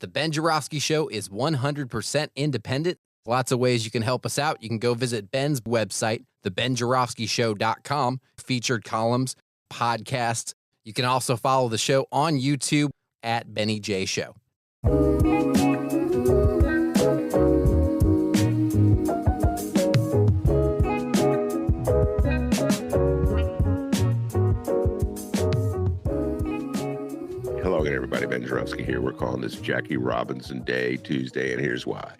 The Ben Jarofsky Show is 100% independent. Lots of ways you can help us out. You can go visit Ben's website, thebenjarofskyshow.com, featured columns, podcasts. You can also follow the show on YouTube at Benny J Show. Hello again, everybody. Ben Jarofsky here. We're calling this Jackie Robinson Day, Tuesday, and here's why.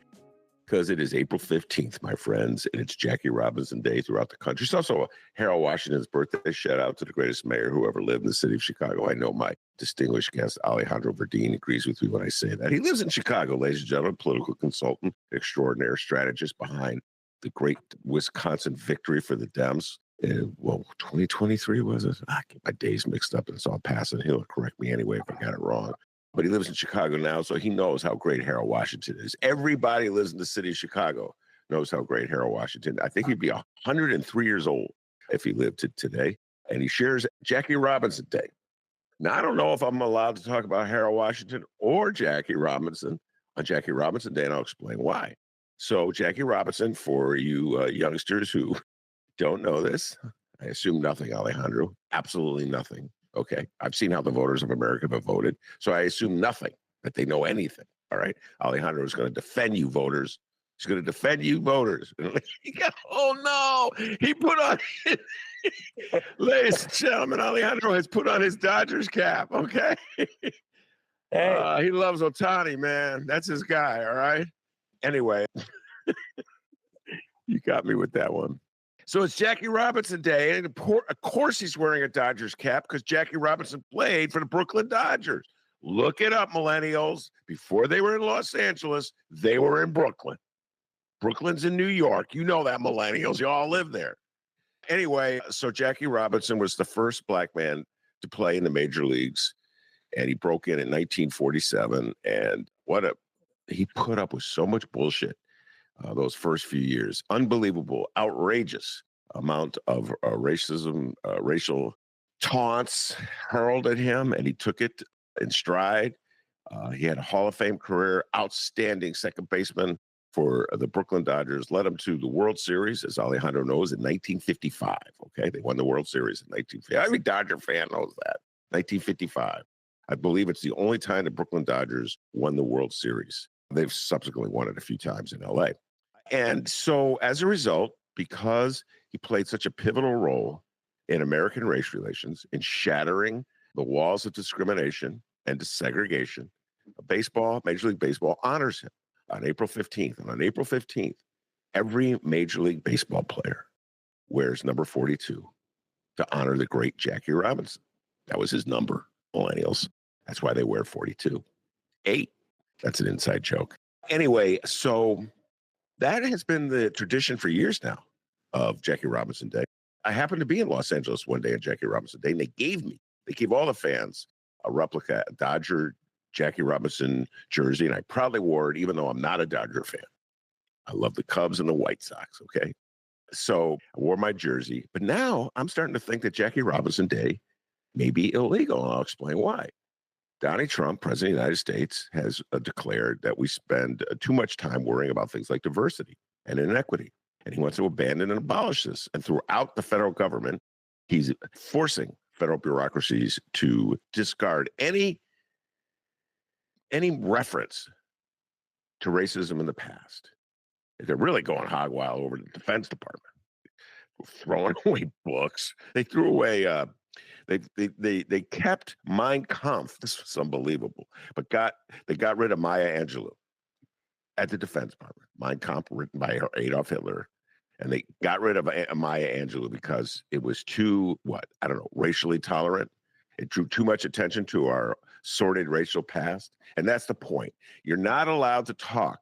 Because it is April 15th, my friends, and it's Jackie Robinson Day throughout the country. It's also Harold Washington's birthday. Shout out to the greatest mayor who ever lived in the city of Chicago. I know my distinguished guest, Alejandro Verdin, agrees with me when I say that. He lives in Chicago, ladies and gentlemen, political consultant, extraordinary strategist behind the great Wisconsin victory for the Dems. 2023 was it? I get my days mixed up and it's all passing. He'll correct me anyway if I got it wrong. But he lives in Chicago now, so he knows how great Harold Washington is. Everybody who lives in the city of Chicago knows how great Harold Washington. I think he'd be 103 years old if he lived to today. And he shares Jackie Robinson Day. Now, I don't know if I'm allowed to talk about Harold Washington or Jackie Robinson on Jackie Robinson Day, and I'll explain why. So Jackie Robinson, for you youngsters who don't know this, I assume nothing, Alejandro. Absolutely nothing. Okay. I've seen how the voters of America have voted, so I assume nothing, that they know anything. All right. Alejandro is going to defend you, voters. He's going to defend you, voters. Oh, no. He put on, ladies and gentlemen, Alejandro has put on his Dodgers cap. Okay. Hey. He loves Ohtani, man. That's his guy. All right. Anyway, you got me with that one. So it's Jackie Robinson Day, and of course he's wearing a Dodgers cap because Jackie Robinson played for the Brooklyn Dodgers. Look it up, millennials. Before they were in Los Angeles, they were in Brooklyn. Brooklyn's in New York. You know that, millennials. You all live there. Anyway, so Jackie Robinson was the first black man to play in the major leagues, and he broke in 1947. And he put up with so much bullshit. Those first few years, unbelievable, outrageous amount of racism, racial taunts hurled at him, and he took it in stride. He had a Hall of Fame career, outstanding second baseman for the Brooklyn Dodgers, led them to the World Series, as Alejandro knows, in 1955. Okay, they won the World Series in 1955. Every Dodger fan knows that. 1955. I believe it's the only time the Brooklyn Dodgers won the World Series. They've subsequently won it a few times in LA. And so as a result, because he played such a pivotal role in American race relations, in shattering the walls of discrimination and segregation, Major League Baseball honors him on April 15th. And on April 15th, every Major League Baseball player wears number 42 to honor the great Jackie Robinson. That was his number, millennials. That's why they wear 42. 8. That's an inside joke. Anyway, so that has been the tradition for years now of Jackie Robinson Day. I happened to be in Los Angeles one day on Jackie Robinson Day, and they gave all the fans a replica Dodger Jackie Robinson jersey, and I proudly wore it, even though I'm not a Dodger fan. I love the Cubs and the White Sox, okay? So I wore my jersey, but now I'm starting to think that Jackie Robinson Day may be illegal, and I'll explain why. Donald Trump, President of the United States, has declared that we spend too much time worrying about things like diversity and inequity. And he wants to abandon and abolish this. And throughout the federal government, he's forcing federal bureaucracies to discard any reference to racism in the past. They're really going hog wild over the Defense Department, throwing away books. They threw away They kept Mein Kampf. This was unbelievable. But they got rid of Maya Angelou at the Defense Department. Mein Kampf, written by Adolf Hitler. And they got rid of Maya Angelou because it was too, racially tolerant. It drew too much attention to our sordid racial past. And that's the point. You're not allowed to talk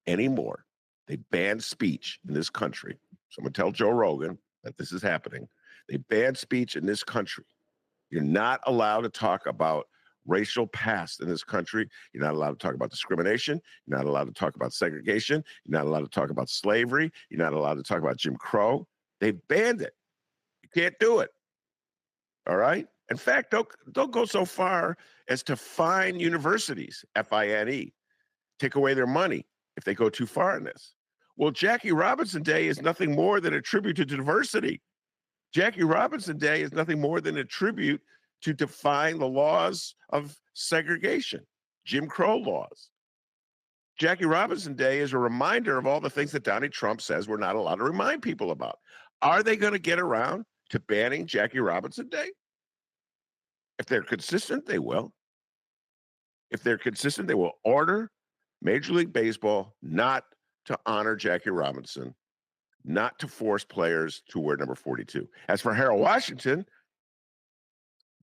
anymore. They banned speech in this country. Someone tell Joe Rogan that this is happening. They banned speech in this country. You're not allowed to talk about racial past in this country. You're not allowed to talk about discrimination. You're not allowed to talk about segregation. You're not allowed to talk about slavery. You're not allowed to talk about Jim Crow. They banned it. You can't do it. All right? In fact, they'll go so far as to fine universities, FINE, take away their money if they go too far in this. Well, Jackie Robinson Day is nothing more than a tribute to diversity. Jackie Robinson Day is nothing more than a tribute to define the laws of segregation, Jim Crow laws. Jackie Robinson Day is a reminder of all the things that Donald Trump says we're not allowed to remind people about. Are they going to get around to banning Jackie Robinson Day? If they're consistent, they will. If they're consistent, they will order Major League Baseball not to honor Jackie Robinson, not to force players to wear number 42. As for Harold Washington,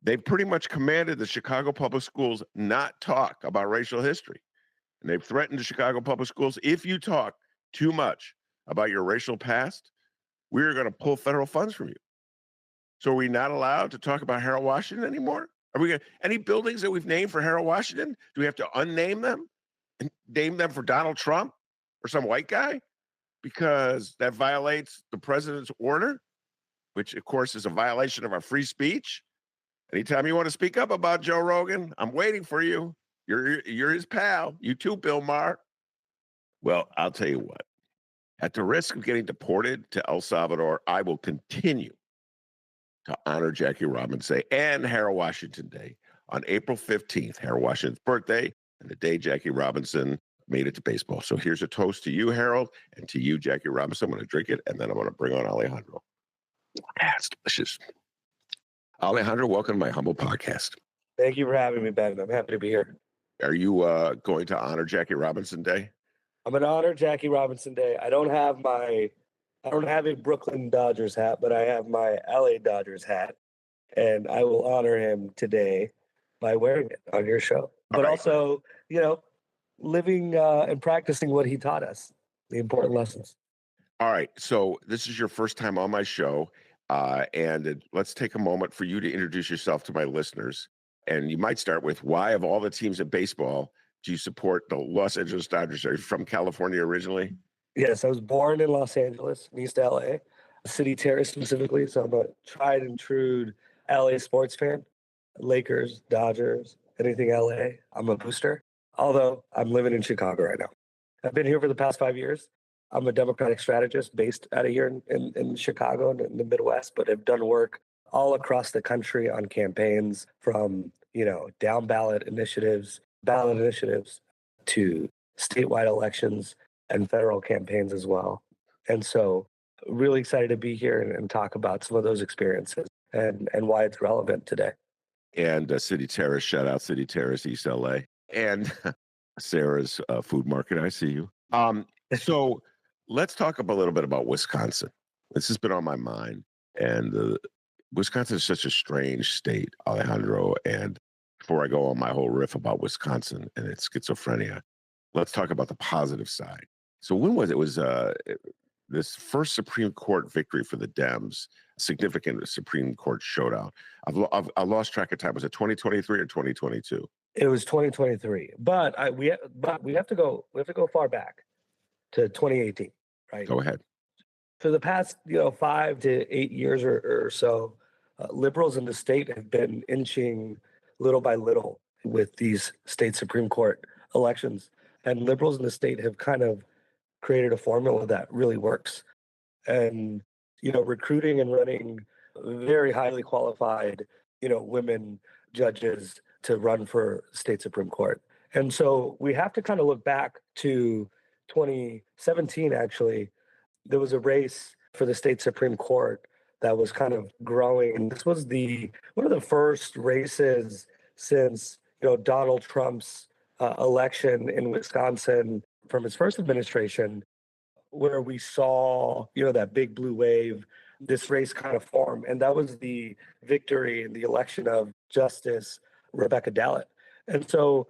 they've pretty much commanded the Chicago Public Schools not talk about racial history. And they've threatened the Chicago Public Schools, if you talk too much about your racial past, we're going to pull federal funds from you. So are we not allowed to talk about Harold Washington anymore? Are we going to, any buildings that we've named for Harold Washington, do we have to unname them and name them for Donald Trump or some white guy? Because that violates the president's order, which of course is a violation of our free speech. Anytime you want to speak up about Joe Rogan, I'm waiting for you. You're his pal. You too, Bill Maher. Well, I'll tell you what. At the risk of getting deported to El Salvador, I will continue to honor Jackie Robinson Day and Harold Washington Day on April 15th, Harold Washington's birthday, and the day Jackie Robinson made it to baseball. So here's a toast to you, Harold, and to you, Jackie Robinson. I'm going to drink it, and then I'm going to bring on Alejandro. It's delicious. Alejandro, welcome to my humble podcast. Thank you for having me, Ben. I'm happy to be here. Are you going to honor Jackie Robinson Day? I'm going to honor Jackie Robinson Day. I don't have a Brooklyn Dodgers hat, but I have my LA Dodgers hat, and I will honor him today by wearing it on your show. But also, living and practicing what he taught us, the important lessons. All right. So this is your first time on my show, and let's take a moment for you to introduce yourself to my listeners. And you might start with, why of all the teams in baseball do you support the Los Angeles Dodgers? Are you from California originally? Yes, I was born in Los Angeles, in East LA, City Terrace specifically. So I'm a tried and true LA sports fan. Lakers, Dodgers, anything LA. I'm a booster. Although I'm living in Chicago right now. I've been here for the past 5 years. I'm a Democratic strategist based out of here in Chicago and in the Midwest, but I've done work all across the country on campaigns from, down ballot initiatives to statewide elections and federal campaigns as well. And so really excited to be here and talk about some of those experiences and why it's relevant today. And City Terrace, shout out City Terrace, East LA. And Sarah's Food Market, I see you. So let's talk a little bit about Wisconsin. This has been on my mind. And Wisconsin is such a strange state, Alejandro. And before I go on my whole riff about Wisconsin and its schizophrenia, let's talk about the positive side. So when was it? It was this first Supreme Court victory for the Dems, significant Supreme Court showdown. I lost track of time. Was it 2023 or 2022? It was 2023, but we have to go far back to 2018, right? Go ahead. For the past 5 to 8 years or so, liberals in the state have been inching little by little with these state Supreme Court elections, and liberals in the state have kind of created a formula that really works, and recruiting and running very highly qualified women judges to run for state Supreme Court. And so we have to kind of look back to 2017, actually. There was a race for the state Supreme Court that was kind of growing. And this was one of the first races since Donald Trump's election in Wisconsin from his first administration, where we saw that big blue wave, this race kind of form. And that was the victory in the election of Justice Rebecca Dallett. And so,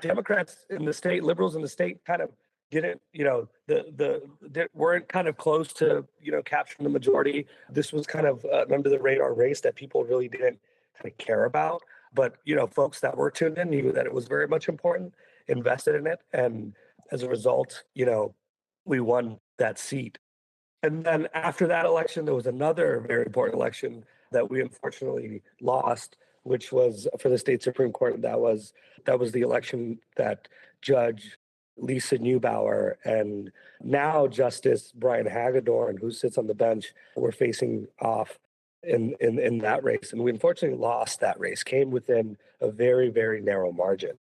Democrats in the state, liberals in the state kind of didn't, they weren't kind of close to, capturing the majority. This was kind of an under the radar race that people really didn't kind of care about. But, folks that were tuned in knew that it was very much important, invested in it. And as a result, we won that seat. And then after that election, there was another very important election that we unfortunately lost, which was for the state Supreme Court. That was the election that Judge Lisa Neubauer and now Justice Brian Hagedorn, who sits on the bench, were facing off in that race. And we unfortunately lost that race, came within a very, very narrow margin.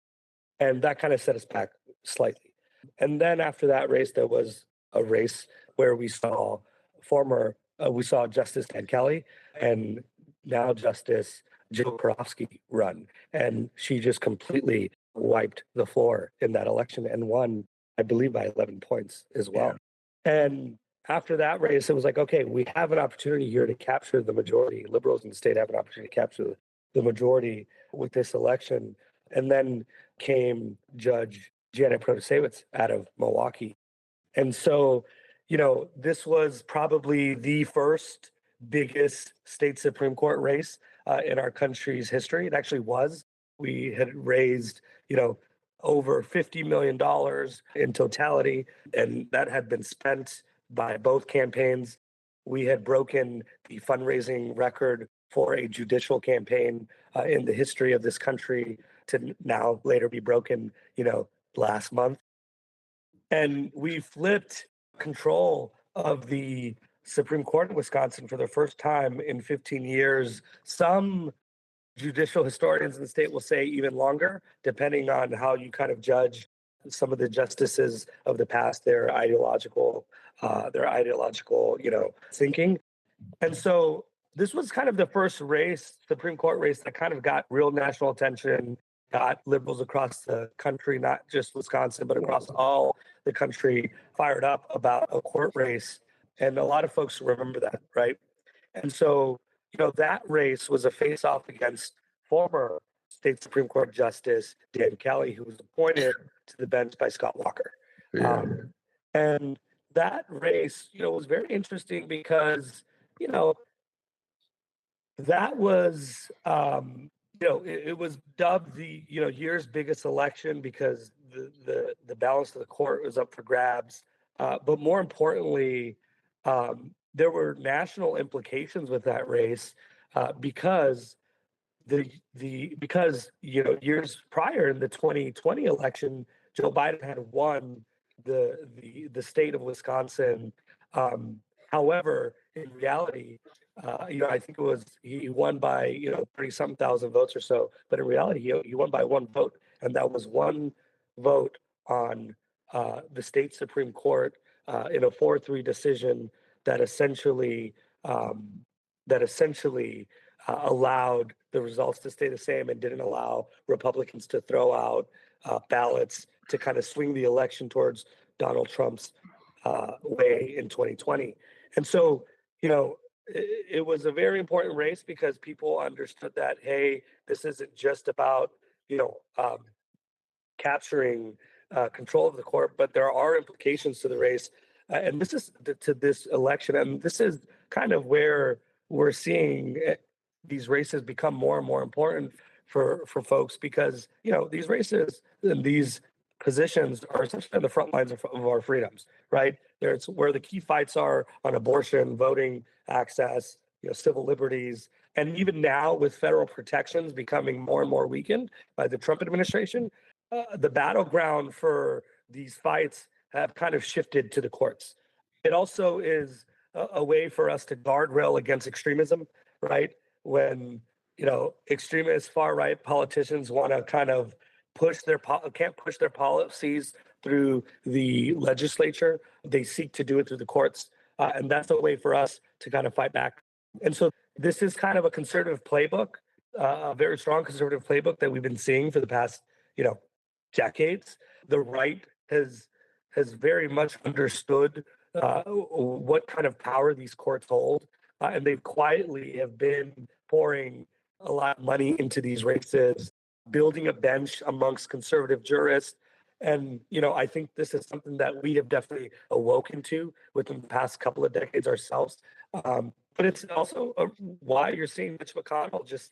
And that kind of set us back slightly. And then after that race, there was a race where we saw Justice Ted Kelly and now Justice Jill Karofsky run. And she just completely wiped the floor in that election and won, I believe, by 11 points as well. Yeah. And after that race, it was like, okay, we have an opportunity here to capture the majority. Liberals in the state have an opportunity to capture the majority with this election. And then came Judge Janet Protasewicz out of Milwaukee. And so, this was probably the first biggest state Supreme Court race in our country's history. It actually was. We had raised, over $50 million in totality, and that had been spent by both campaigns. We had broken the fundraising record for a judicial campaign in the history of this country to now later be broken, last month. And we flipped control of the Supreme Court in Wisconsin for the first time in 15 years. Some judicial historians in the state will say even longer, depending on how you kind of judge some of the justices of the past, their ideological, thinking. And so this was kind of the first Supreme Court race that kind of got real national attention, got liberals across the country, not just Wisconsin, but across all the country, fired up about a court race. And a lot of folks remember that, right? And so, that race was a face-off against former state Supreme Court Justice Dan Kelly, who was appointed to the bench by Scott Walker. Yeah. And that race, was very interesting because, that was, it was dubbed the, year's biggest election because the balance of the court was up for grabs. But more importantly, there were national implications with that race because years prior in the 2020 election, Joe Biden had won the state of Wisconsin. However, in reality, I think he won by 30-something thousand votes or so. But in reality, he won by one vote, and that was one vote on the state Supreme Court in a 4-3 decision that essentially allowed the results to stay the same and didn't allow Republicans to throw out ballots to kind of swing the election towards Donald Trump's way in 2020. And so, it was a very important race because people understood that, hey, this isn't just about, capturing control of the court, but there are implications to the race. And this is to this election. And this is kind of where we're seeing these races become more and more important for folks because, these races and these positions are essentially on the front lines of our freedoms, right? It's where the key fights are on abortion, voting access, civil liberties. And even now with federal protections becoming more and more weakened by the Trump administration, the battleground for these fights have kind of shifted to the courts. It also is a way for us to guardrail against extremism, right? When, extremist far-right politicians want to kind of can't push their policies through the legislature. They seek to do it through the courts. And that's a way for us to kind of fight back. And so this is kind of a conservative playbook, a very strong conservative playbook that we've been seeing for the past, decades. The right has very much understood what kind of power these courts hold. And they quietly have been pouring a lot of money into these races, building a bench amongst conservative jurists. And, I think this is something that we have definitely awoken to within the past couple of decades ourselves. But it's also why you're seeing Mitch McConnell just,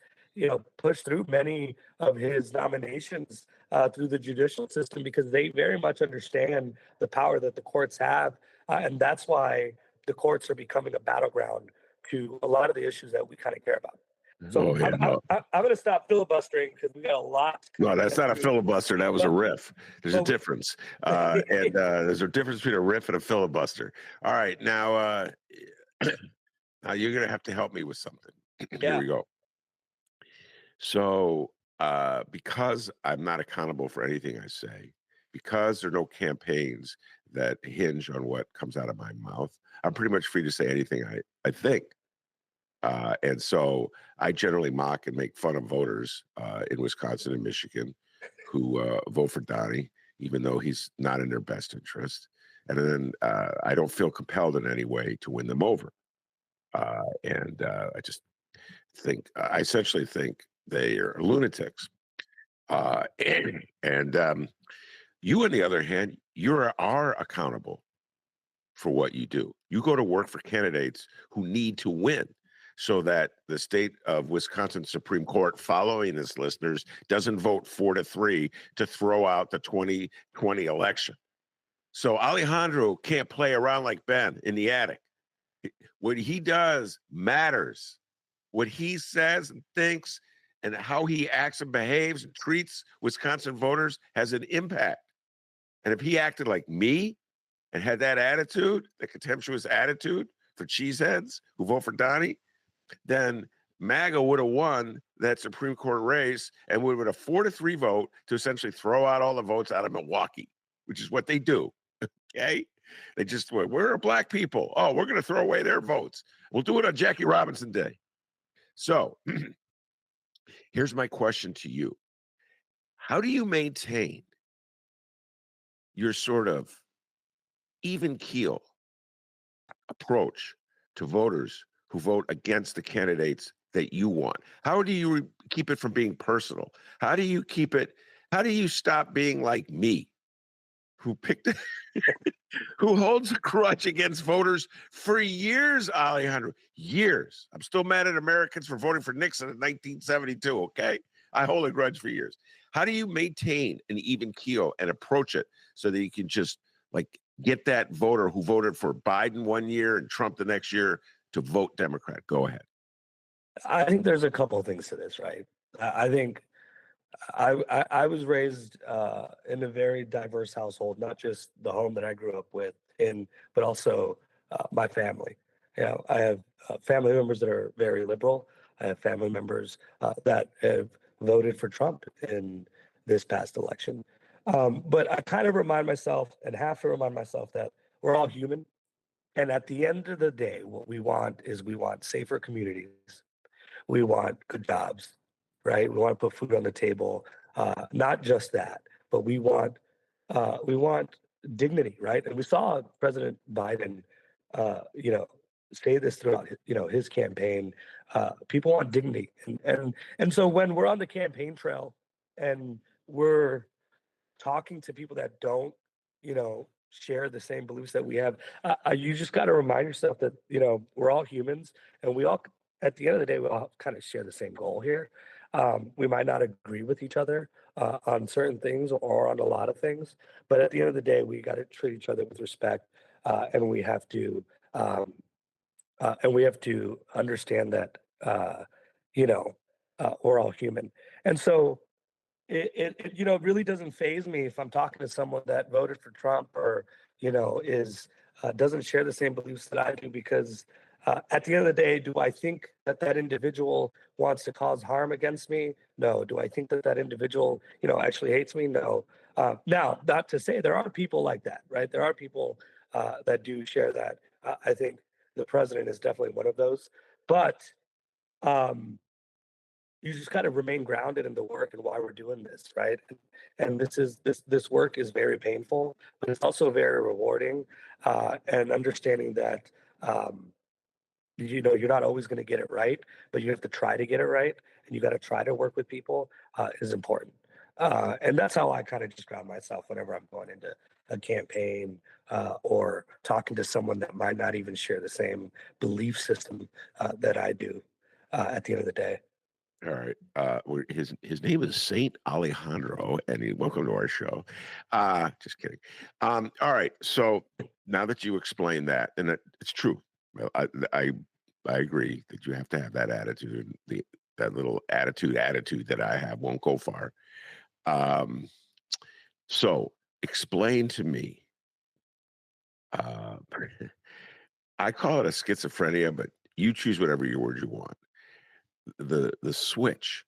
push through many of his nominations through the judicial system because they very much understand the power that the courts have. And that's why the courts are becoming a battleground to a lot of the issues that we kind of care about. So Oh, yeah, no. I'm going to stop filibustering because we got a lot. No, that's not a filibuster. That was a riff. There's a But difference. And there's a difference between a riff and a filibuster. All right. Now, now you're going to have to help me with something. Here yeah, we go. So, because I'm not accountable for anything I say, because there are no campaigns that hinge on what comes out of my mouth, I'm pretty much free to say anything I think. And so I generally mock and make fun of voters in Wisconsin and Michigan who vote for Donnie, even though he's not in their best interest. And then I don't feel compelled in any way to win them over. I just think, I essentially think they are lunatics. And you, on the other hand, are accountable for what you do. You go to work for candidates who need to win so that the state of Wisconsin Supreme Court, following this, listeners, doesn't vote 4-3 to throw out the 2020 election. So Alejandro can't play around like Ben in the attic. What he does matters. What he says and thinks and how he acts and behaves and treats Wisconsin voters has an impact. And if he acted like me and had that attitude, the contemptuous attitude for cheeseheads who vote for Donnie, then MAGA would have won that Supreme Court race and would have been a 4-3 vote to essentially throw out all the votes out of Milwaukee, which is what they do. Okay? They just, we're black people. Oh, we're going to throw away their votes. We'll do it on Jackie Robinson Day. So here's my question to you. How do you maintain your sort of even keel approach to voters who vote against the candidates that you want? How do you keep it from being personal? How do you stop being like me, who picked who holds a grudge against voters for years, Alejandro? Years. I'm still mad at Americans for voting for Nixon in 1972, okay? I hold a grudge for years. How do you maintain an even keel and approach it so that you can just like get that voter who voted for Biden one year and Trump the next year to vote Democrat? Go ahead. I think there's a couple of things to this, right? I think I was raised in a very diverse household, not just the home that I grew up in, but also my family. You know, I have family members that are very liberal. I have family members that have voted for Trump in this past election. But I kind of remind myself and have to remind myself that we're all human. And at the end of the day, what we want is we want safer communities. We want good jobs, right? We want to put food on the table. Not just that, but we want dignity, right? And we saw President Biden, you know, say this throughout, his campaign. People want dignity, and so when we're on the campaign trail and we're talking to people that don't, share the same beliefs that we have, you just got to remind yourself that we're all humans, and we all, at the end of the day, we all kind of share the same goal here. We might not agree with each other on certain things or on a lot of things, but at the end of the day, we got to treat each other with respect, and we have to understand that you know we're all human, and so it really doesn't phase me if I'm talking to someone that voted for Trump or is doesn't share the same beliefs that I do, because at the end of the day, do I think that that individual wants to cause harm against me? No. Do I think that that individual actually hates me? No. Now, not to say there are people like that, right? There are people that do share that. I think the president is definitely one of those, but um, you just got to remain grounded in the work and why we're doing this, right? And this work is very painful, but it's also very rewarding. And understanding that you're not always going to get it right, but you have to try to get it right, and you got to try to work with people is important. And that's how I kind of just ground myself whenever I'm going into a campaign or talking to someone that might not even share the same belief system that I do at the end of the day. All right. His name is Saint Alejandro, and welcome to our show. Just kidding. All right. So now that you explained that, and it's true. Well, I agree that you have to have that attitude. that little attitude that I have won't go far. So explain to me. Uh, I call it a schizophrenia, but you choose whatever your word you want. The switch,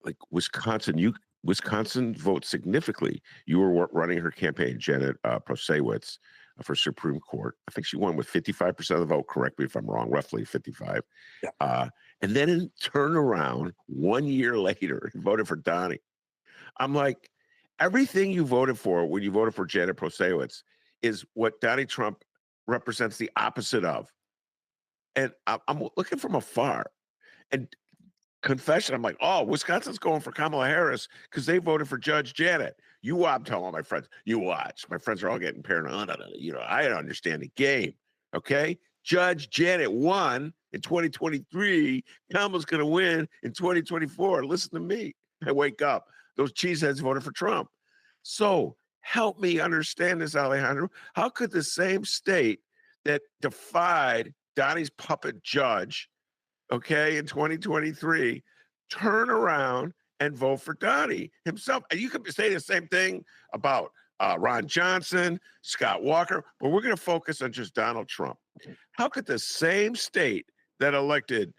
like Wisconsin votes significantly. You were running her campaign, Janet Prosewitz, for Supreme Court. I think she won with 55% of the vote. Correct me if I'm wrong, roughly 55. Yeah. And then turn around 1 year later and voted for Donnie. I'm like, everything you voted for when you voted for Janet Prosewitz is what Donnie Trump represents the opposite of. And I'm looking from afar. And confession, I'm like, oh, Wisconsin's going for Kamala Harris because they voted for Judge Janet. I'm telling all my friends, you watch. My friends are all getting paranoid. I don't understand the game. Okay. Judge Janet won in 2023. Kamala's going to win in 2024. Listen to me. I wake up. Those cheeseheads voted for Trump. So help me understand this, Alejandro. How could the same state that defied Donnie's puppet judge, okay, in 2023, turn around and vote for Donnie himself? And you could say the same thing about Ron Johnson, Scott Walker, but we're going to focus on just Donald Trump. How could the same state that elected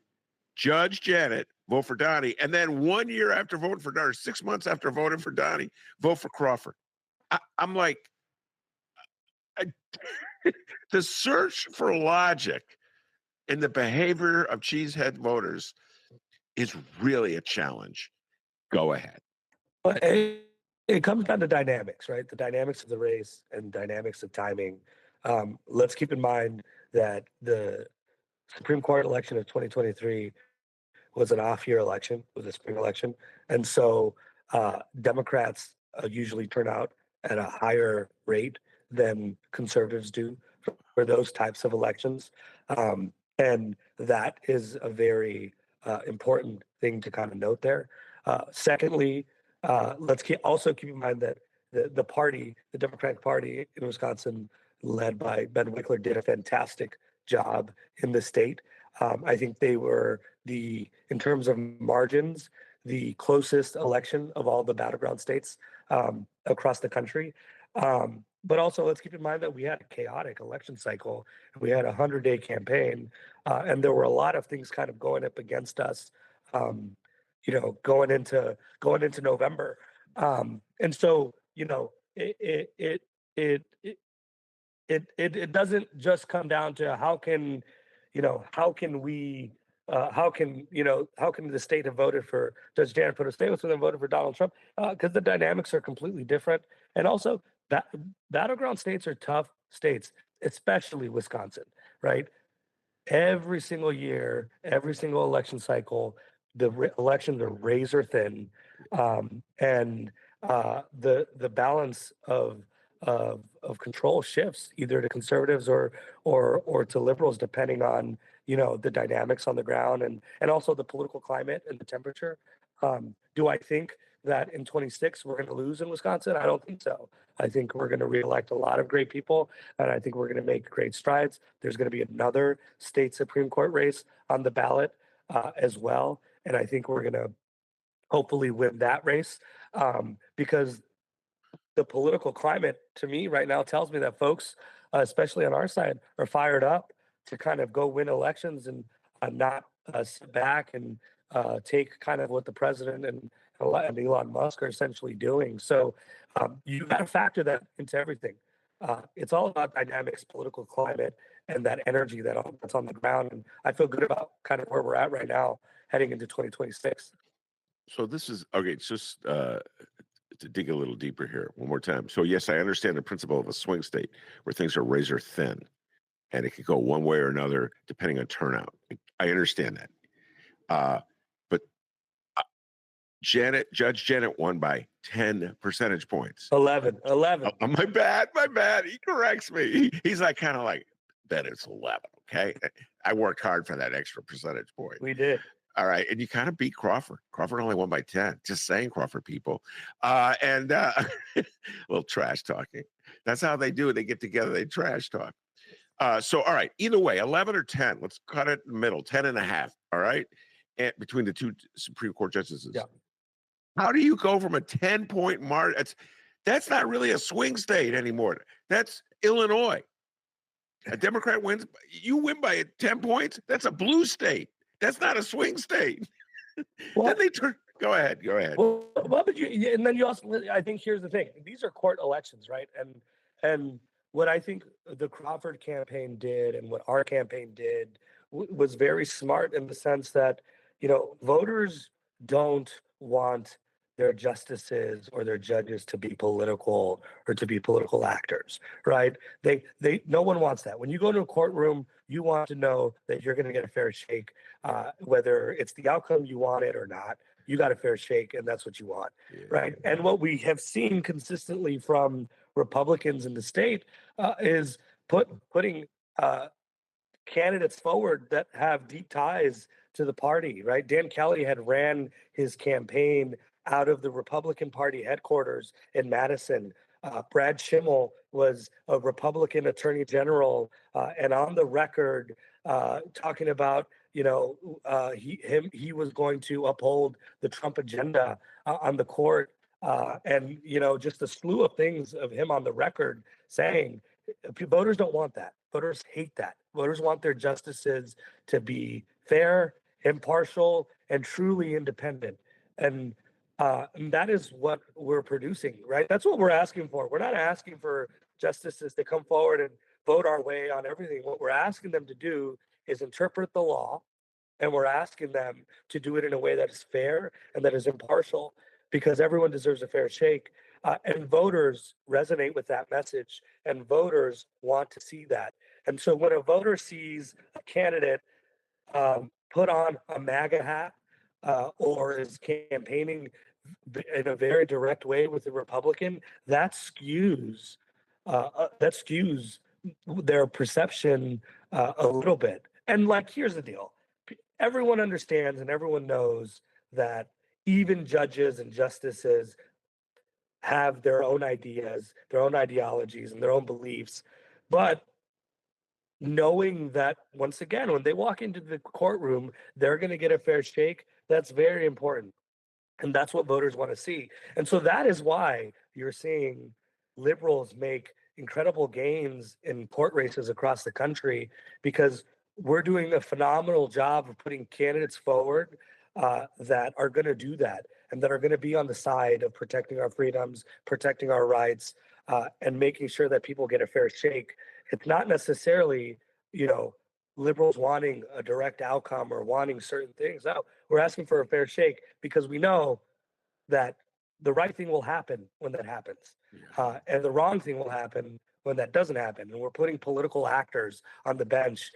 Judge Janet vote for Donnie, and then 1 year after voting for Donnie, 6 months after voting for Donnie, vote for Crawford? I'm like, the search for logic in the behavior of cheesehead voters is really a challenge. Go ahead. But it comes down to dynamics, right? The dynamics of the race and dynamics of timing. Let's keep in mind that the Supreme Court election of 2023 was an off-year election, was a spring election. And so Democrats usually turn out at a higher rate than conservatives do for those types of elections. And that is a very important thing to kind of note there. Secondly, let's also keep in mind that the party, the Democratic Party in Wisconsin, led by Ben Wickler, did a fantastic job in the state. I think they were in terms of margins, the closest election of all the battleground states across the country. But also, let's keep in mind that we had a chaotic election cycle. We had a 100-day campaign, and there were a lot of things kind of going up against us, going into November. And so, it doesn't just come down to how can the state have voted for Judge Janet Prosewitz when they voted for Donald Trump? Because the dynamics are completely different. And also, battleground states are tough states, especially Wisconsin, right? Every single year, every single election cycle, the elections are razor thin, and the balance of control shifts either to conservatives or to liberals, depending on the dynamics on the ground and also the political climate and the temperature. Do I think that in 26 we're going to lose in Wisconsin? I don't think so. I think we're going to reelect a lot of great people, and I think we're going to make great strides. There's going to be another state Supreme Court race on the ballot as well, and I think we're going to hopefully win that race because the political climate to me right now tells me that folks, especially on our side, are fired up to kind of go win elections and not sit back and take kind of what the president and Elon Musk are essentially doing. So you got to factor that into everything. It's all about dynamics, political climate, and that energy that's on the ground. And I feel good about kind of where we're at right now, heading into 2026. So this is okay. It's just to dig a little deeper here one more time. So yes, I understand the principle of a swing state where things are razor thin, and it could go one way or another depending on turnout. I understand that. But Judge Janet won by 10 percentage points. 11. Oh, my bad. He corrects me. He's like kind of like, bet it's 11. Okay. I worked hard for that extra percentage point. We did. All right. And you kind of beat Crawford. Crawford only won by 10. Just saying, Crawford people. And a little trash talking. That's how they do it. They get together, they trash talk. So, all right. Either way, 11 or 10. Let's cut it in the middle, 10 and a half. All right. between the two Supreme Court justices. Yeah. How do you go from a 10-point margin? That's not really a swing state anymore. That's Illinois. A Democrat wins, you win by 10 points. That's a blue state. That's not a swing state. Well, then they turn. Go ahead. Well, but and then you also, I think here's the thing: these are court elections, right? And what I think the Crawford campaign did, and what our campaign did, was very smart in the sense that, voters don't want their justices or their judges to be political or to be political actors, right? No one wants that. When you go to a courtroom, you want to know that you're going to get a fair shake, whether it's the outcome you wanted or not. You got a fair shake, and that's what you want, right? And what we have seen consistently from Republicans in the state is putting candidates forward that have deep ties to the party, right? Dan Kelly had ran his campaign out of the Republican Party headquarters in Madison. Brad Schimmel was a Republican attorney general, and on the record talking about, he was going to uphold the Trump agenda on the court, and just a slew of things of him on the record saying voters don't want that. Voters hate that. Voters want their justices to be fair, impartial, and truly independent. And that is what we're producing, right? That's what we're asking for. We're not asking for justices to come forward and vote our way on everything. What we're asking them to do is interpret the law, and we're asking them to do it in a way that is fair and that is impartial, because everyone deserves a fair shake. And voters resonate with that message, and voters want to see that. And so when a voter sees a candidate put on a MAGA hat or is campaigning in a very direct way with the Republican, that skews their perception a little bit. And here's the deal: everyone understands and everyone knows that even judges and justices have their own ideas, their own ideologies, and their own beliefs. But knowing that, once again, when they walk into the courtroom, they're going to get a fair shake, that's very important. And that's what voters want to see. And so that is why you're seeing liberals make incredible gains in court races across the country, because we're doing a phenomenal job of putting candidates forward that are going to do that, and that are going to be on the side of protecting our freedoms, protecting our rights, and making sure that people get a fair shake. It's not necessarily, liberals wanting a direct outcome or wanting certain things. No, we're asking for a fair shake because we know that the right thing will happen when that happens, and the wrong thing will happen when that doesn't happen. And we're putting political actors on the bench.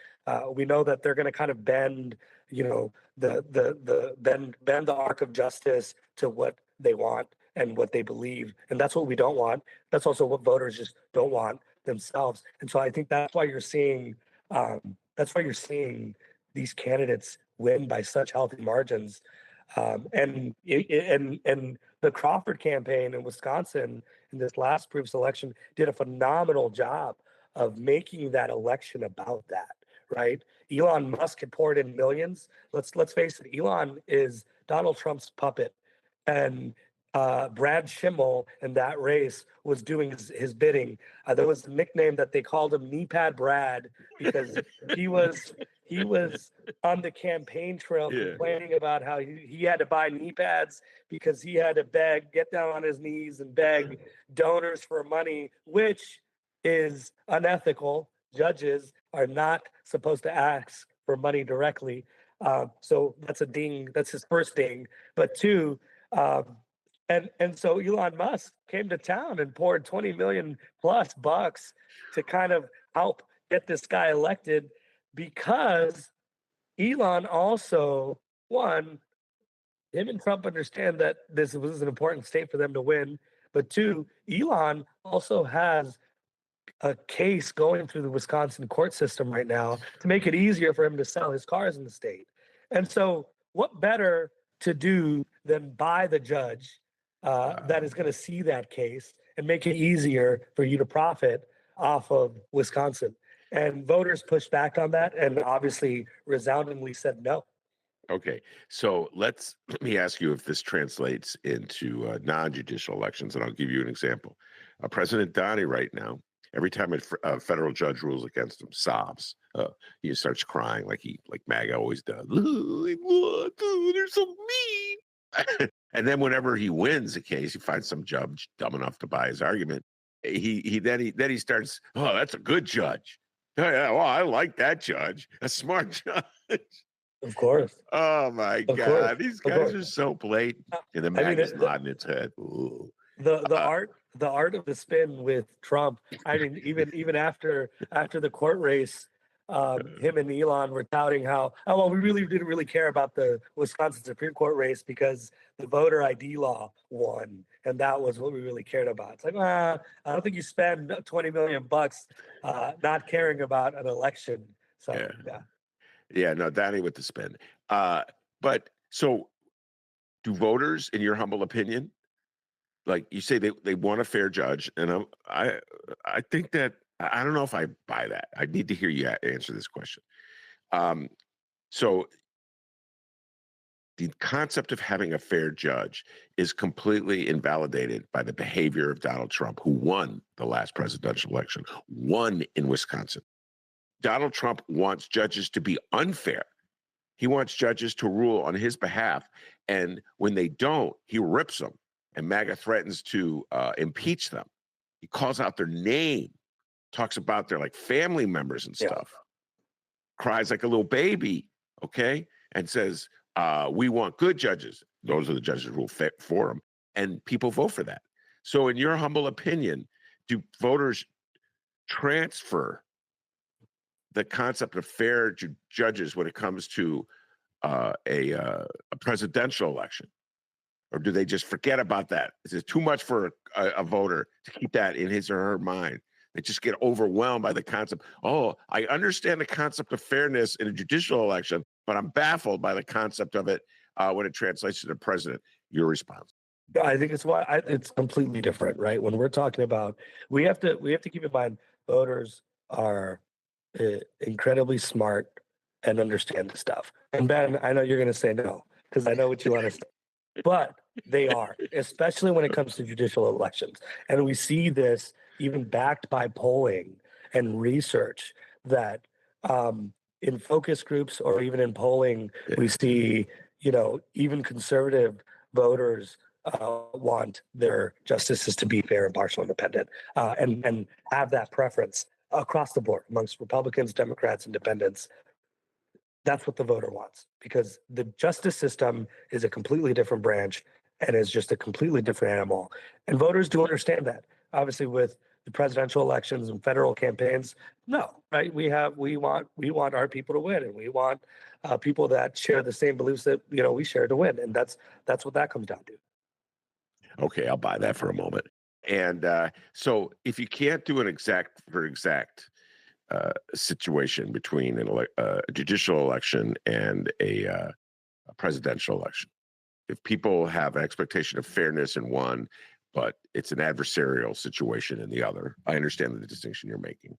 We know that they're going to kind of bend, bend the arc of justice to what they want and what they believe, and that's what we don't want. That's also what voters just don't want themselves. And so I think that's why you're seeing these candidates win by such healthy margins. And the Crawford campaign in Wisconsin in this last previous election did a phenomenal job of making that election about that, right? Elon Musk had poured in millions. Let's face it, Elon is Donald Trump's puppet, and Brad Schimmel in that race was doing his bidding. There was a nickname that they called him Knee Pad Brad, because he was on the campaign trail complaining about how he had to buy knee pads because he had to get down on his knees and beg donors for money, which is unethical. Judges are not supposed to ask for money directly. So that's a ding. That's his first ding. But two, and so Elon Musk came to town and poured 20 million plus bucks to kind of help get this guy elected, because Elon also, one, him and Trump understand that this was an important state for them to win. But two, Elon also has a case going through the Wisconsin court system right now to make it easier for him to sell his cars in the state. And so what better to do than buy the judge that is going to see that case and make it easier for you to profit off of Wisconsin? And voters pushed back on that and obviously resoundingly said no. Okay, so let me ask you if this translates into non-judicial elections, and I'll give you an example. President Donnie right now, every time a federal judge rules against him, sobs. He starts crying like MAGA always does. They're so mean. And then whenever he wins a case, he finds some judge dumb enough to buy his argument. He starts. Oh, that's a good judge. Oh, yeah, well, I like that judge. A smart judge. Of course. Oh my Of course. God, these Of guys course. are so blatant. And the I mean, MAGA's nodding its head. Ooh. the Uh, art of the spin with Trump. I mean, even after the court race, him and Elon were touting how, oh well, we really didn't really care about the Wisconsin Supreme Court race because the voter ID law won, and that was what we really cared about. It's like, I don't think you spend $20 million not caring about an election. So yeah, yeah. yeah, no, Danny with the spin. But so do voters, in your humble opinion, like you say they want a fair judge, and I think that I don't know if I buy that. I need to hear you answer this question. Um, so the concept of having a fair judge is completely invalidated by the behavior of Donald Trump, who won the last presidential election, won in Wisconsin. Donald Trump wants judges to be unfair. He wants judges to rule on his behalf. And when they don't, he rips them. And MAGA threatens to impeach them. He calls out their name, talks about their like family members and stuff, cries like a little baby, okay? And says, we want good judges. Those are the judges who will fit for him. And people vote for that. So in your humble opinion, do voters transfer the concept of fair judges when it comes to a presidential election? Or do they just forget about that? Is it too much for a voter to keep that in his or her mind? They just get overwhelmed by the concept. Oh, I understand the concept of fairness in a judicial election, but I'm baffled by the concept of it when it translates to the president. Your response? I think it's completely different, right? When we're talking about, we have to keep in mind voters are incredibly smart and understand the stuff. And Ben, I know you're going to say no because I know what you want to say, but they are, especially when it comes to judicial elections. And we see this even backed by polling and research that in focus groups or even in polling, we see, even conservative voters want their justices to be fair, impartial, independent, and have that preference across the board amongst Republicans, Democrats, Independents. That's what the voter wants because the justice system is a completely different branch and is just a completely different animal. And voters do understand that. Obviously, with the presidential elections and federal campaigns, no, right? We want our people to win, and we want people that share the same beliefs that we share to win, and that's what that comes down to. Okay, I'll buy that for a moment. And so if you can't do an exact situation between a judicial election and a presidential election, if people have an expectation of fairness in one, but it's an adversarial situation in the other, I understand the distinction you're making.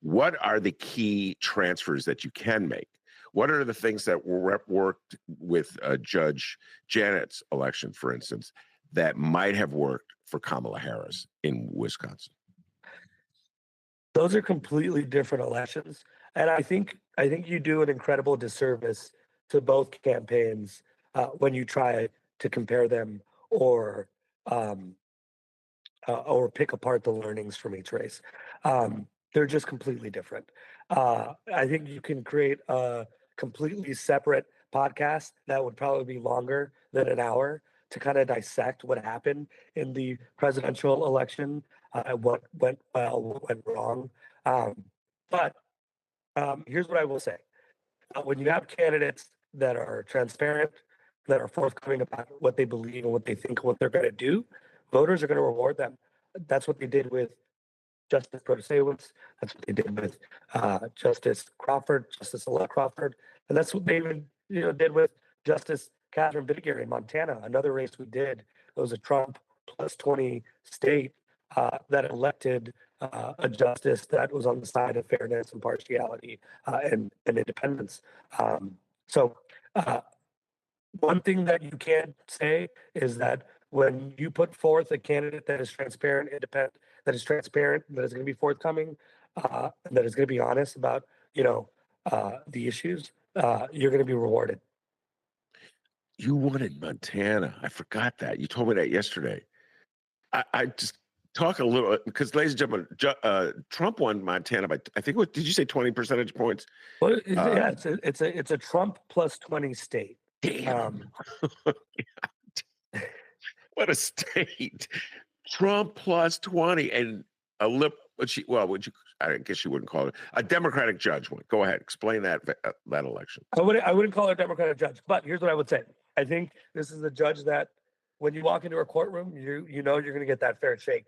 What are the key transfers that you can make? What are the things that worked with Judge Janet's election, for instance, that might have worked for Kamala Harris in Wisconsin? Those are completely different elections, and I think you do an incredible disservice to both campaigns when you try to compare them or pick apart the learnings from each race. They're just completely different. I think you can create a completely separate podcast that would probably be longer than an hour to kind of dissect what happened in the presidential election, what went well, what went wrong. But here's what I will say. When you have candidates that are transparent, that are forthcoming about what they believe and what they think, what they're going to do, voters are going to reward them. That's what they did with Justice Protasiewicz. That's what they did with Justice-elect Crawford. And that's what they even did with Justice Catherine Bittiger in Montana, another race we did. It was a Trump plus 20 state that elected a justice that was on the side of fairness, impartiality, and independence. So one thing that you can say is that when you put forth a candidate that is transparent, independent, that is transparent, that is going to be forthcoming, and that is going to be honest about, the issues, you're going to be rewarded. You wanted Montana. I forgot that. You told me that yesterday. I just talk a little because, ladies and gentlemen, Trump won Montana by, I think, what did you say, 20 percentage points? Well, Uh, yeah, it's a Trump plus 20 state. Damn. What a state. Trump plus 20 and a would you, I guess you wouldn't call it a Democratic judge won. Go ahead. Explain that election. I wouldn't call her a Democratic judge, but here's what I would say. I think this is a judge that when you walk into a courtroom, you know you're going to get that fair shake.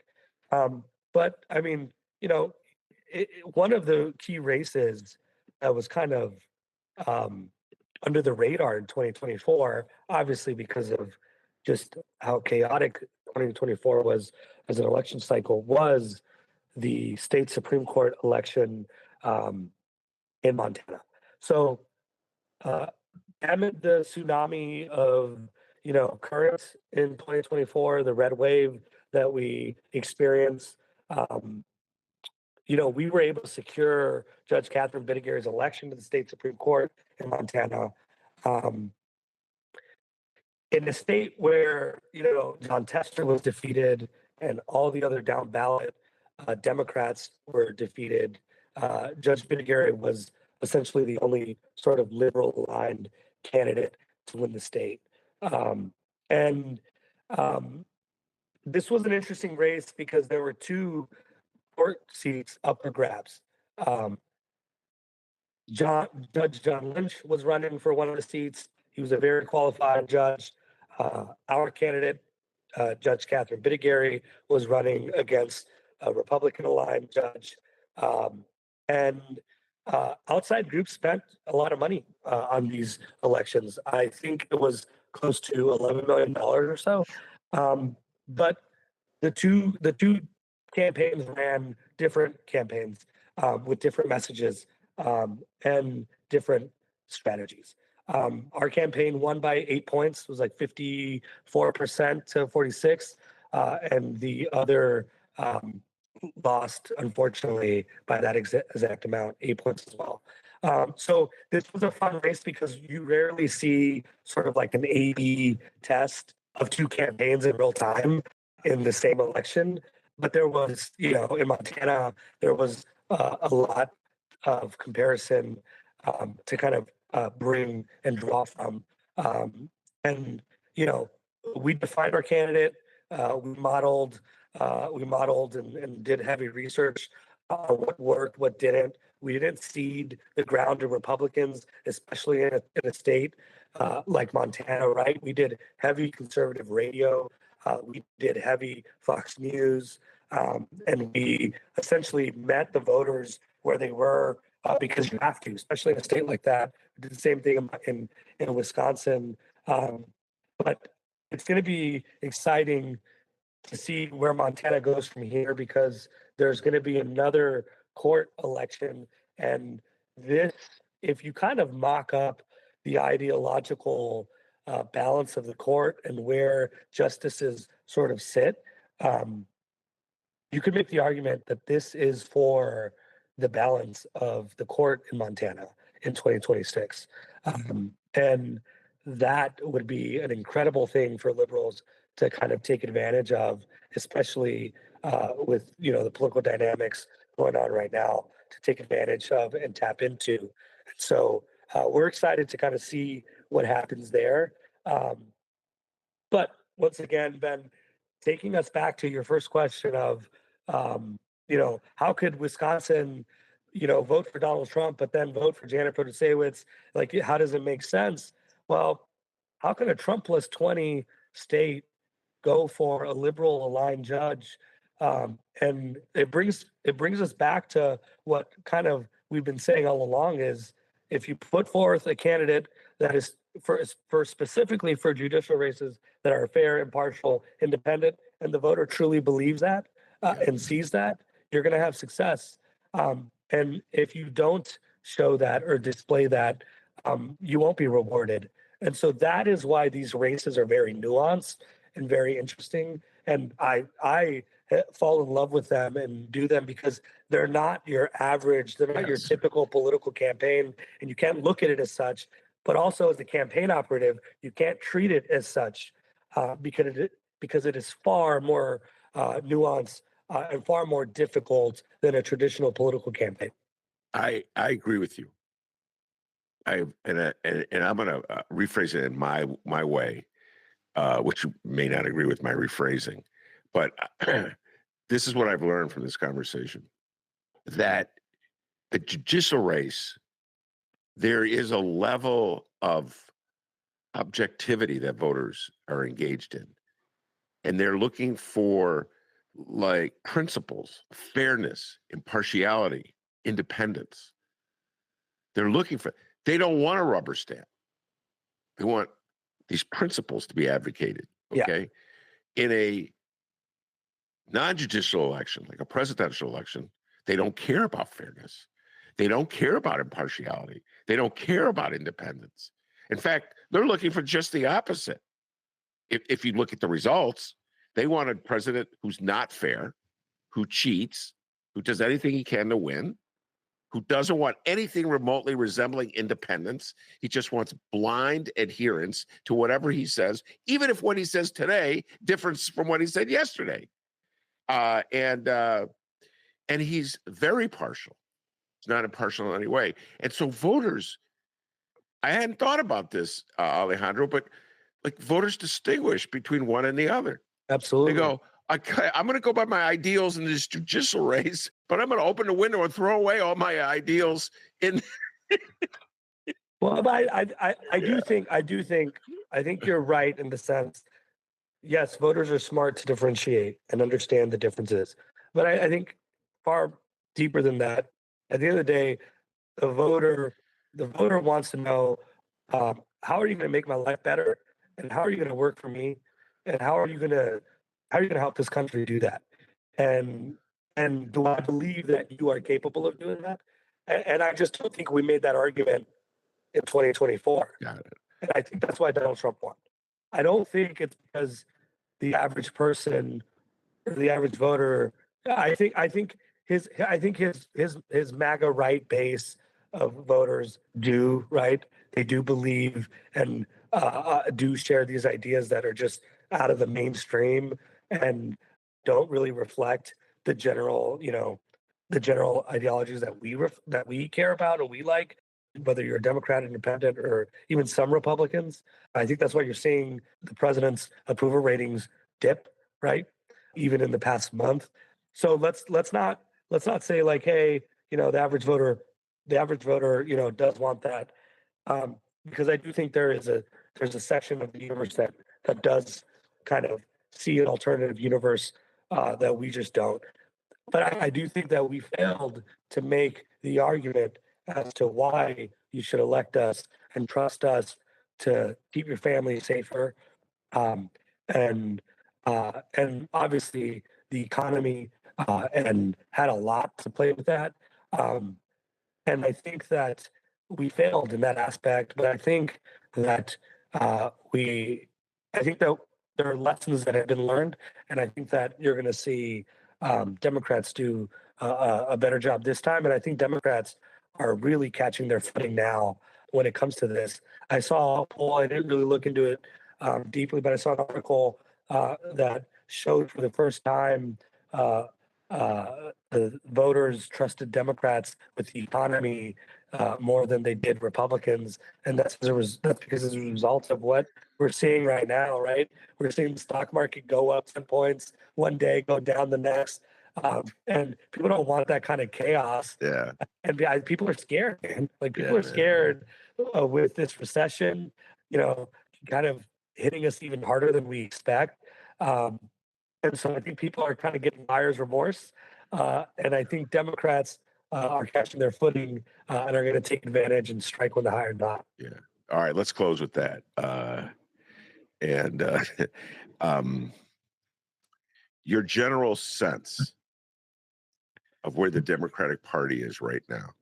But I mean, one of the key races that was kind of um, under the radar in 2024, obviously because of just how chaotic 2024 was as an election cycle, was the state Supreme Court election um, in Montana. So, uh, amid the tsunami of currents in 2024, the red wave that we experienced, um, we were able to secure Judge Catherine Bittigary's election to the state Supreme Court in Montana. Um, in a state where John Tester was defeated and all the other down ballot Democrats were defeated, Judge Bittigary was essentially the only sort of liberal aligned candidate to win the state. And um, this was an interesting race because there were two court seats up for grabs. Um, Judge John Lynch was running for one of the seats. He was a very qualified judge. Our candidate, Judge Catherine Bittigary, was running against a Republican aligned judge. And outside groups spent a lot of money on these elections. I think it was close to $11 million or so. But the two campaigns ran different campaigns with different messages and different strategies. Our campaign won by 8 points. It was like 54% to 46, and the other lost, unfortunately, by that exact amount, 8 points as well. So this was a fun race because you rarely see sort of like an A/B test of two campaigns in real time in the same election. But there was, in Montana, there was a lot of comparison to kind of bring and draw from. And, you know, we defined our candidate, we modeled and did heavy research on what worked, what didn't. We didn't cede the ground to Republicans, especially in a state like Montana, right? We did heavy conservative radio. We did heavy Fox News. And we essentially met the voters where they were because you have to, especially in a state like that. We did the same thing in Wisconsin. But it's going to be exciting to see where Montana goes from here because there's going to be another court election. And this, if you kind of mock up the ideological balance of the court and where justices sort of sit, you could make the argument that this is for the balance of the court in Montana in 2026. And that would be an incredible thing for liberals to kind of take advantage of, especially with the political dynamics going on right now, to take advantage of and tap into. So we're excited to kind of see what happens there. But once again, Ben, taking us back to your first question of, how could Wisconsin, vote for Donald Trump, but then vote for Janet Protasiewicz? Like, how does it make sense? Well, how can a Trump plus 20 state go for a liberal aligned judge? And it brings us back to what kind of we've been saying all along is if you put forth a candidate that is for specifically for judicial races that are fair, impartial, independent, and the voter truly believes that and sees that, you're going to have success. And if you don't show that or display that, you won't be rewarded. And so that is why these races are very nuanced and very interesting. And I fall in love with them and do them because they're not your average, they're not your Yes. typical political campaign, and you can't look at it as such. But also as a campaign operative, you can't treat it as such because it is far more nuanced and far more difficult than a traditional political campaign. I agree with you. And I'm going to rephrase it in my way, which you may not agree with my rephrasing, but this is what I've learned from this conversation: that the judicial race, there is a level of objectivity that voters are engaged in, and they're looking for like principles, fairness, impartiality, independence. They're looking for. They don't want a rubber stamp. They want these principles to be advocated. Okay. Yeah. In a non-judicial election, like a presidential election, they don't care about fairness. They don't care about impartiality. They don't care about independence. In fact, they're looking for just the opposite. If you look at the results, they want a president who's not fair, who cheats, who does anything he can to win, who doesn't want anything remotely resembling independence. He just wants blind adherence to whatever he says, even if what he says today differs from what he said yesterday. And he's very partial. He's not impartial in any way. And so voters, I hadn't thought about this, Alejandro, but like voters distinguish between one and the other. Absolutely. They go, I'm going to go by my ideals in this judicial race, but I'm going to open the window and throw away all my ideals in. Well, I think you're right in the sense, yes, voters are smart to differentiate and understand the differences. But I think far deeper than that, at the end of the day, the voter wants to know, how are you going to make my life better? And how are you going to work for me? And how are you going to help this country do that? And do I believe that you are capable of doing that? And I just don't think we made that argument in 2024. Got it. And I think that's why Donald Trump won. I don't think it's because the average person or the average voter. I think his MAGA right base of voters do, right. They do believe and do share these ideas that are just out of the mainstream and don't really reflect the general ideologies that we care about and we like, whether you're a Democrat, independent, or even some Republicans. I think that's why you're seeing the president's approval ratings dip, right? Even in the past month. So let's not say like, hey, the average voter, does want that, because I do think there's a section of the universe that does kind of see an alternative universe that we just don't. But I do think that we failed to make the argument as to why you should elect us and trust us to keep your family safer, and obviously the economy and had a lot to play with that. And I think that we failed in that aspect. But I think that I think that there are lessons that have been learned, and I think that you're going to see Democrats do a better job this time. And I think Democrats are really catching their footing now when it comes to this. I saw a poll, I didn't really look into it deeply, but I saw an article that showed for the first time the voters trusted Democrats with the economy more than they did Republicans, and that's because as a result of what we're seeing right now. Right, we're seeing the stock market go up 10 points one day, go down the next, and people don't want that kind of chaos. Yeah, and people are scared, man. Like people are scared with this recession, kind of hitting us even harder than we expect. And so I think people are kind of getting buyer's remorse. And I think Democrats are catching their footing and are going to take advantage and strike when the iron's not. Yeah. All right, let's close with that. Your general sense of where the Democratic Party is right now,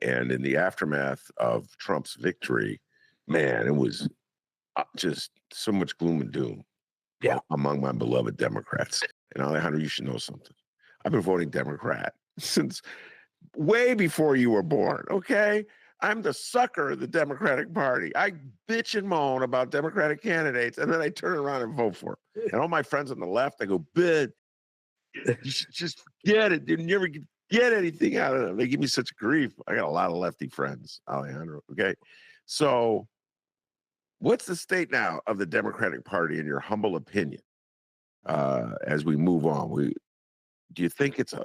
and in the aftermath of Trump's victory, man, it was just so much gloom and doom among my beloved Democrats. And Alejandro, you should know something. I've been voting Democrat since way before you were born, okay? I'm the sucker of the Democratic Party. I bitch and moan about Democratic candidates, and then I turn around and vote for them. And all my friends on the left, I go, Ben, you should just forget it. You never get anything out of them. They give me such grief. I got a lot of lefty friends, Alejandro, okay? So what's the state now of the Democratic Party in your humble opinion as we move on? Do you think it's a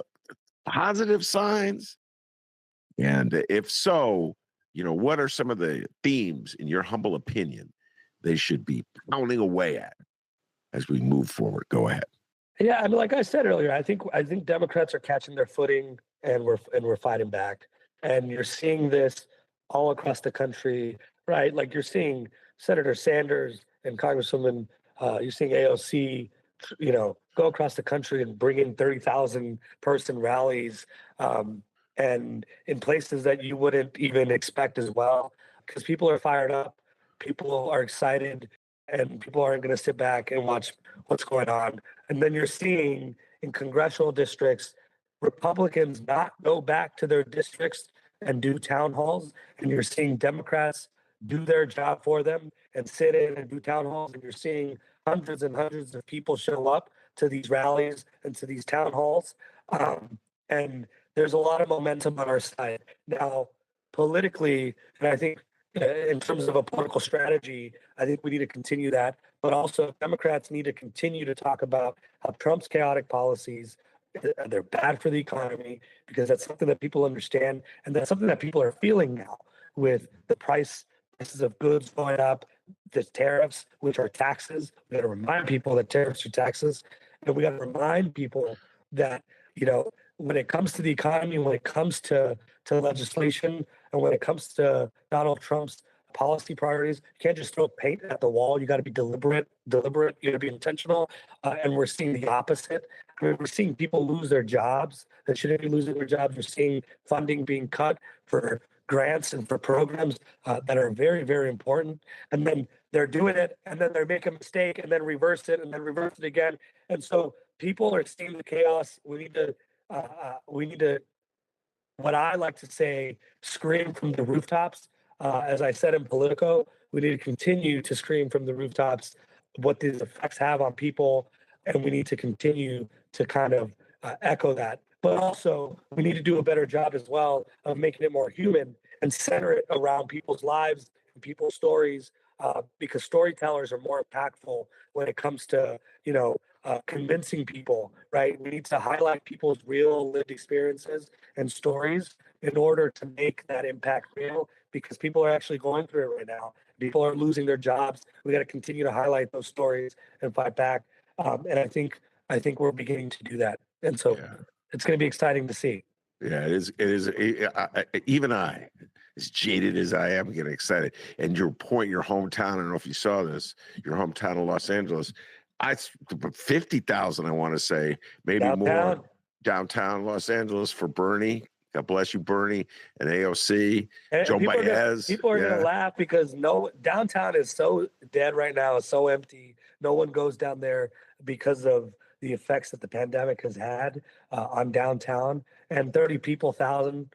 positive signs? And if so, what are some of the themes, in your humble opinion, they should be pounding away at as we move forward? Go ahead. Yeah, I mean, like I said earlier, I think Democrats are catching their footing, and we're fighting back. And you're seeing this all across the country, right? Like you're seeing Senator Sanders and Congresswoman, you're seeing AOC, go across the country and bring in 30,000 person rallies. And in places that you wouldn't even expect as well, because people are fired up, people are excited, and people aren't going to sit back and watch what's going on. And then you're seeing in congressional districts, Republicans not go back to their districts and do town halls, and you're seeing Democrats do their job for them and sit in and do town halls, and you're seeing hundreds and hundreds of people show up to these rallies and to these town halls. And there's a lot of momentum on our side. Now, politically, and I think in terms of a political strategy, I think we need to continue that. But also, Democrats need to continue to talk about how Trump's chaotic policies, they're bad for the economy, because that's something that people understand. And that's something that people are feeling now with the prices of goods going up, the tariffs, which are taxes. We got to remind people that tariffs are taxes. And we got to remind people that, when it comes to the economy, when it comes to legislation, and when it comes to Donald Trump's policy priorities, you can't just throw paint at the wall. You got to be deliberate, you got to be intentional. And we're seeing the opposite. I mean, we're seeing people lose their jobs that shouldn't be losing their jobs. We're seeing funding being cut for grants and for programs that are very, very important. And then they're doing it, and then they make a mistake, and then reverse it, and then reverse it again. And so people are seeing the chaos. We need to, what I like to say, scream from the rooftops. As I said in Politico, we need to continue to scream from the rooftops what these effects have on people, and we need to continue to kind of echo that. But also, we need to do a better job as well of making it more human and center it around people's lives and people's stories, because storytellers are more impactful when it comes to, convincing people, right? We need to highlight people's real lived experiences and stories in order to make that impact real, because people are actually going through it right now. People are losing their jobs. We got to continue to highlight those stories and fight back. And I think we're beginning to do that. And so it's going to be exciting to see. Yeah, it is. It is. Even I, as jaded as I am, getting excited. And your point, your hometown, I don't know if you saw this, your hometown of Los Angeles, 50,000, I want to say, maybe Downtown. more, downtown Los Angeles for Bernie. God bless you, Bernie, and AOC, And Joe Baez. People are going to laugh because downtown is so dead right now. It's so empty. No one goes down there because of the effects that the pandemic has had on downtown. And 30,000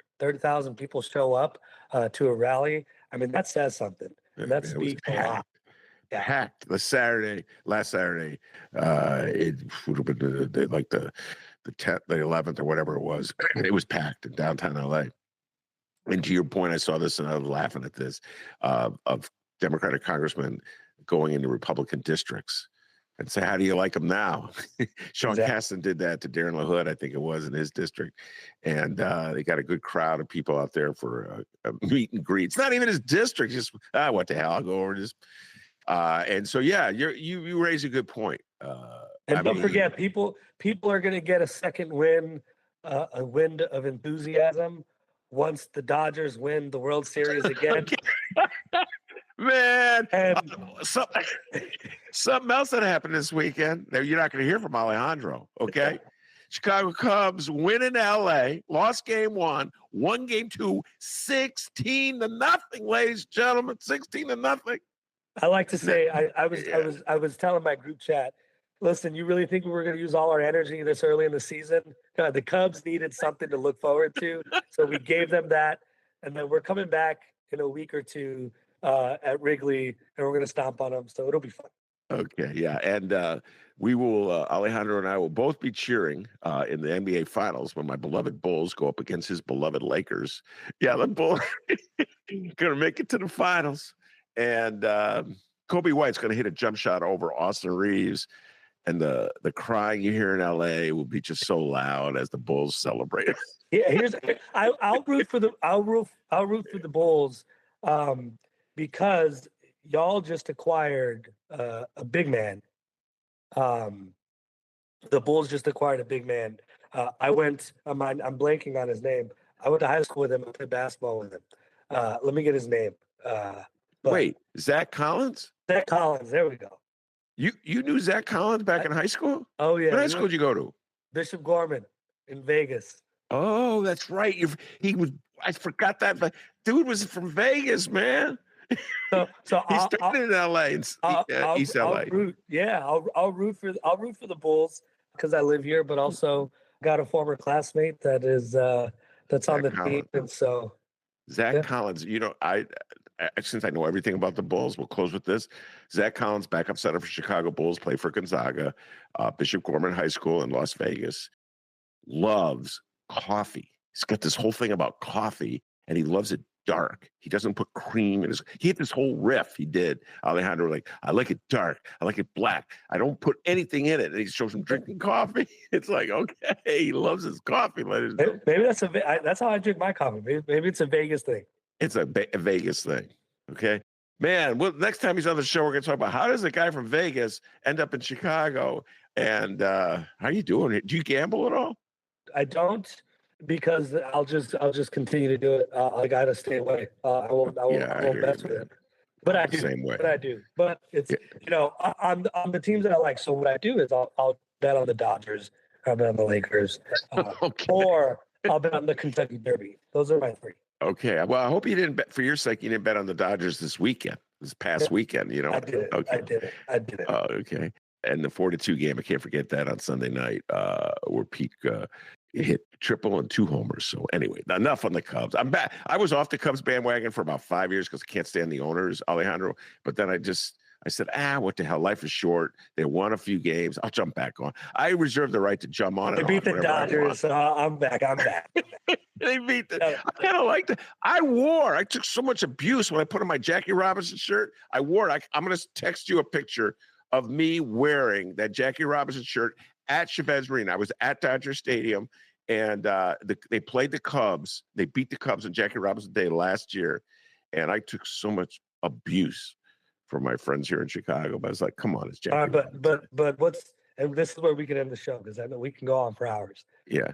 people show up to a rally. I mean, that says something. That speaks a lot. Packed last Saturday. It would have been like the 10th, the 11th, or whatever it was. It was packed in downtown LA. And to your point, I saw this and I was laughing at this of Democratic congressmen going into Republican districts and say, how do you like them now? Sean Casten did that to Darren LaHood, I think it was, in his district. And they got a good crowd of people out there for a meet and greet. It's not even his district. Just, what the hell, I'll go over just. And so, yeah, you raise a good point. And don't forget, people are going to get a second wind, a wind of enthusiasm once the Dodgers win the World Series again. Man, and something else that happened this weekend. Now, you're not going to hear from Alejandro, okay? Chicago Cubs win in LA, lost game one, won game two, 16-0, ladies and gentlemen, 16-0. I like to say, I was telling my group chat, listen, you really think we were going to use all our energy this early in the season? The Cubs needed something to look forward to, so we gave them that, and then we're coming back in a week or two at Wrigley, and we're going to stomp on them, so it'll be fun. Okay, yeah, and we will, Alejandro and I will both be cheering in the NBA Finals when my beloved Bulls go up against his beloved Lakers. Yeah, the Bulls going to make it to the finals. And Kobe White's going to hit a jump shot over Austin Reeves, and the crying you hear in LA will be just so loud as the Bulls celebrate. Yeah, I'll root for the Bulls because y'all just acquired a big man. The Bulls just acquired a big man. I'm blanking on his name. I went to high school with him. I played basketball with him. Let me get his name. Wait, Zach Collins? Zach Collins. There we go. You knew Zach Collins back in high school? Oh yeah. What high school did you go to? Bishop Gorman in Vegas. Oh, that's right. I forgot that. But dude was from Vegas, man. So he started in LA, East LA. I'll root for the Bulls because I live here, but also got a former classmate that is that's on the team, and so Zach Collins. You know, I since I know everything about the Bulls, we'll close with this. Zach Collins, backup center for Chicago Bulls, played for Gonzaga, Bishop Gorman High School in Las Vegas. Loves coffee. He's got this whole thing about coffee, and he loves it dark. He doesn't put cream in his. He had this whole riff. He did, Alejandro, like, I like it dark. I like it black. I don't put anything in it. And he shows him drinking coffee. It's like, okay, he loves his coffee. Maybe that's how I drink my coffee. Maybe it's a Vegas thing. It's a Vegas thing. Okay, man. Well, next time he's on the show, we're gonna talk about how does a guy from Vegas end up in Chicago, and how you doing? Do you gamble at all? I don't, because I'll just continue to do it. I gotta stay away. I won't mess with it. But I do. Same way. But I do. But it's on the teams that I like. So what I do is I'll bet on the Dodgers. I'll bet on the Lakers, or I'll bet on the Kentucky Derby. Those are my three. Okay. Well, I hope you didn't bet, for your sake, you didn't bet on the Dodgers this past weekend. You know, I did it. Okay. I did it. Oh, okay. And the 4-2 game, I can't forget that on Sunday night, where Pete hit triple and 2 homers. So anyway, enough on the Cubs. I'm back. I was off the Cubs bandwagon for about 5 years because I can't stand the owners, Alejandro. But then I said, what the hell? Life is short. They won a few games. I'll jump back on. I reserve the right to jump on. They beat the Dodgers, so I'm back. They beat I kind of liked it. I took so much abuse when I put on my Jackie Robinson shirt. I wore it. I'm going to text you a picture of me wearing that Jackie Robinson shirt at Chavez Arena. I was at Dodger Stadium, and they played the Cubs. They beat the Cubs on Jackie Robinson Day last year, and I took so much abuse from my friends here in Chicago. But I was like, come on, it's Jackie. But and this is where we can end the show, because I know we can go on for hours. Yeah.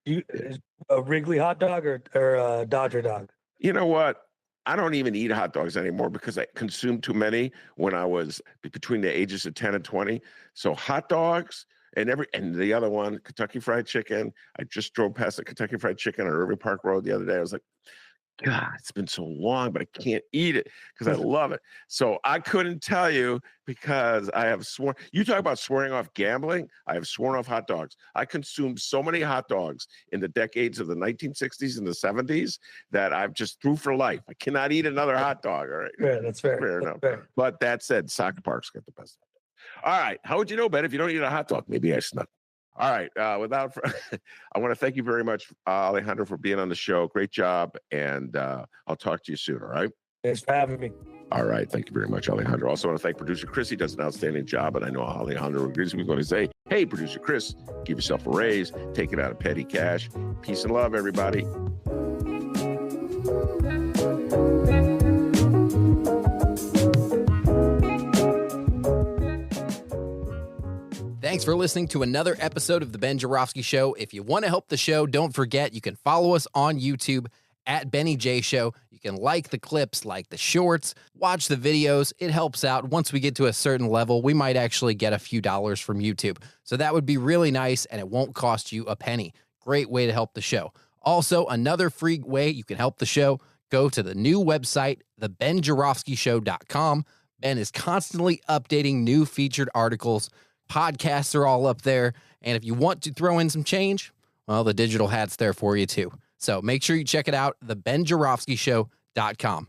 Is a Wrigley hot dog or a Dodger dog? You know what? I don't even eat hot dogs anymore because I consumed too many when I was between the ages of 10 and 20. So hot dogs and the other one, Kentucky Fried Chicken. I just drove past the Kentucky Fried Chicken on Irving Park Road the other day. I was like, God, it's been so long, but I can't eat it because I love it. So I couldn't tell you because I have sworn. You talk about swearing off gambling. I have sworn off hot dogs. I consumed so many hot dogs in the decades of the 1960s and the 70s that I've just through for life. I cannot eat another hot dog. All right. Yeah, that's fair. Fair enough. Fair. But that said, Soccer Park's got the best. All right. How would you know, Ben, if you don't eat a hot dog? Maybe I snuck. All right. I want to thank you very much, Alejandro, for being on the show. Great job. And I'll talk to you soon. All right. Thanks for having me. All right. Thank you very much, Alejandro. Also want to thank producer Chris. He does an outstanding job. And I know Alejandro agrees with me when I say, hey, producer Chris, give yourself a raise. Take it out of petty cash. Peace and love, everybody. Thanks for listening to another episode of The Ben Joravsky Show. If you want to help the show, don't forget you can follow us on YouTube at Benny J Show. You can like the clips, like the shorts, watch the videos. It helps out. Once we get to a certain level, we might actually get a few dollars from YouTube. So that would be really nice, and it won't cost you a penny. Great way to help the show. Also, another free way you can help the show, go to the new website, thebenjarofskyshow.com. Ben is constantly updating new featured articles. Podcasts are all up there. And if you want to throw in some change, well, the digital hat's there for you too. So make sure you check it out, thebenjarofskyshow.com.